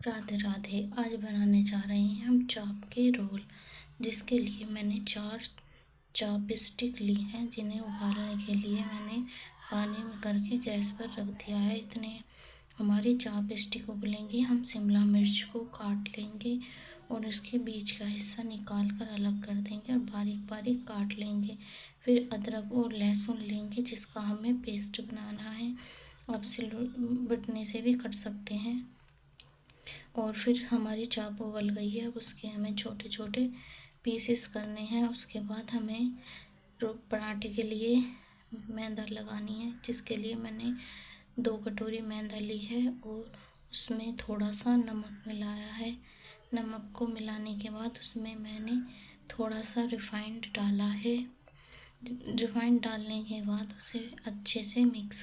राधे राधे। आज बनाने जा रहे हैं हम चाप के रोल, जिसके लिए मैंने 4 चाप स्टिक ली हैं, जिन्हें उबालने के लिए मैंने पानी में करके गैस पर रख दिया है। इतने हमारी चाप स्टिक उबलेंगी। हम शिमला मिर्च को काट लेंगे और इसके बीच का हिस्सा निकाल कर अलग कर देंगे और बारीक बारीक काट लेंगे। फिर अदरक और लहसुन लेंगे, जिसका हमें पेस्ट बनाना है। आप सिलबट्टे से भी कट सकते हैं। और फिर हमारी चाप उबल गई है। अब उसके हमें छोटे छोटे पीसेस करने हैं। उसके बाद हमें पराठे के लिए मैदा लगानी है, जिसके लिए मैंने 2 कटोरी मैदा ली है और उसमें थोड़ा सा नमक मिलाया है। नमक को मिलाने के बाद उसमें मैंने थोड़ा सा रिफाइंड डाला है। रिफाइंड डालने के बाद उसे अच्छे से मिक्स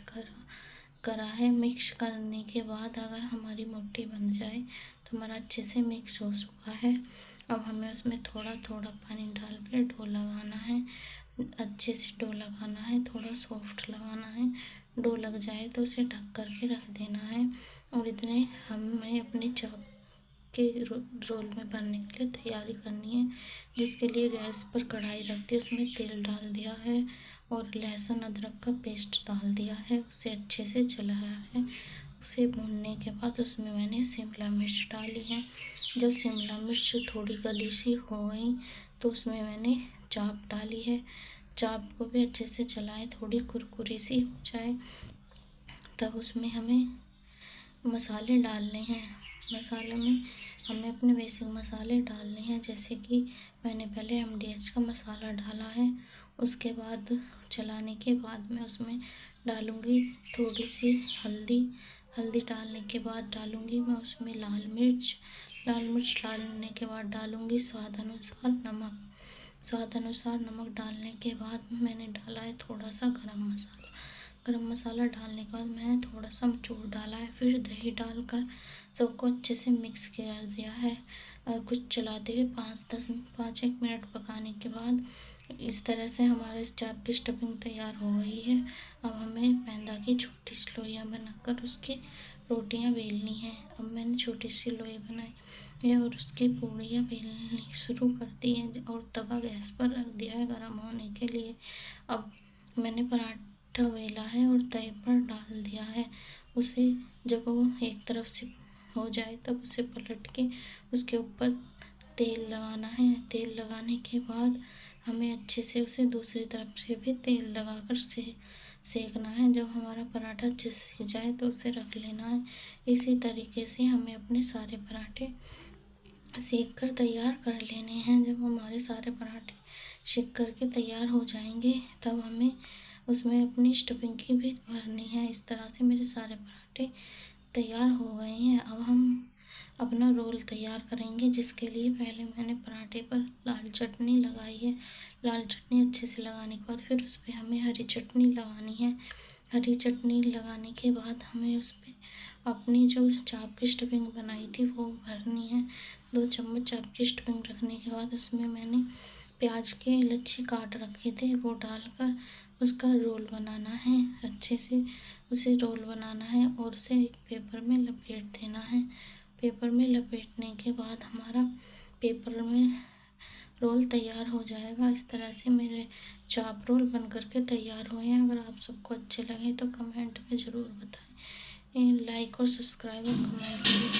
करा है। मिक्स करने के बाद अगर हमारी मुट्ठी बन जाए तो हमारा अच्छे से मिक्स हो चुका है। अब हमें उसमें थोड़ा थोड़ा पानी डाल कर डो लगाना है। अच्छे से डो लगाना है, थोड़ा सॉफ्ट लगाना है। डो लग जाए तो उसे ढक कर के रख देना है। और इतने हमें अपने चाप के रोल में भरने के लिए तैयारी करनी है, जिसके लिए गैस पर कढ़ाई रख दी, उसमें तेल डाल दिया है और लहसुन अदरक का पेस्ट डाल दिया है। उसे अच्छे से चलाया है। उसे भूनने के बाद उसमें मैंने शिमला मिर्च डाली है। जब शिमला मिर्च थोड़ी गली सी हो गई तो उसमें मैंने चाप डाली है। चाप को भी अच्छे से चलाएं, थोड़ी कुरकुरी सी हो जाए तब उसमें हमें मसाले डालने हैं। मसालों में हमें अपने बेसिक मसाले डालने हैं, जैसे कि मैंने पहले MDH का मसाला डाला है। उसके बाद चलाने के बाद मैं उसमें डालूँगी थोड़ी सी हल्दी। हल्दी डालने के बाद डालूँगी मैं उसमें लाल मिर्च। लाल मिर्च डालने के बाद डालूँगी स्वाद अनुसार नमक। स्वाद अनुसार नमक डालने के बाद मैंने डाला है थोड़ा सा गरम मसाला। गरम मसाला डालने के बाद मैंने थोड़ा सा अमचूर डाला है। फिर दही डालकर सबको अच्छे से मिक्स कर दिया है। कुछ चलाते हुए 5-1 मिनट पकाने के बाद इस तरह से हमारे चाप की स्टफिंग तैयार हो गई है। अब हमें मैदा की छोटी सी लोइयाँ बनाकर उसकी रोटियां बेलनी है। अब मैंने छोटी सी लोई बनाई है और उसकी पूड़ियाँ बेलनी शुरू कर दी है और तवा गैस पर रख दिया है गर्म होने के लिए। अब मैंने पराठा बेला है और तवे पर डाल दिया है। उसे जब वो एक तरफ से हो जाए तब उसे पलट के उसके ऊपर तेल लगाना है। तेल लगाने के बाद हमें अच्छे से उसे दूसरी तरफ से भी तेल लगाकर सेकना है। जब हमारा पराठा अच्छे से सीख जाए तो उसे रख लेना है। इसी तरीके से हमें अपने सारे पराठे सेक कर तैयार कर लेने हैं। जब हमारे सारे पराठे सेक करके तैयार हो जाएंगे तब हमें उसमें अपनी स्टफिंग की भी भरनी है। इस तरह से मेरे सारे पराठे तैयार हो गए हैं। अब हम अपना रोल तैयार करेंगे, जिसके लिए पहले मैंने पराठे पर लाल चटनी लगाई है। लाल चटनी अच्छे से लगाने के बाद फिर उस पर हमें हरी चटनी लगानी है। हरी चटनी लगाने के बाद हमें उस पर अपनी जो चाप की स्टफिंग बनाई थी वो भरनी है। 2 चम्मच चाप की स्टफिंग रखने के बाद उसमें मैंने प्याज के लच्छे काट रखे थे, वो डालकर उसका रोल बनाना है। अच्छे से उसे रोल बनाना है और उसे एक पेपर में लपेट देना है। पेपर में लपेटने के बाद हमारा पेपर में रोल तैयार हो जाएगा। इस तरह से मेरे चाप रोल बन करके तैयार हुए हैं। अगर आप सबको अच्छे लगे तो कमेंट में ज़रूर बताएं। लाइक और सब्सक्राइब और कमेंट करें।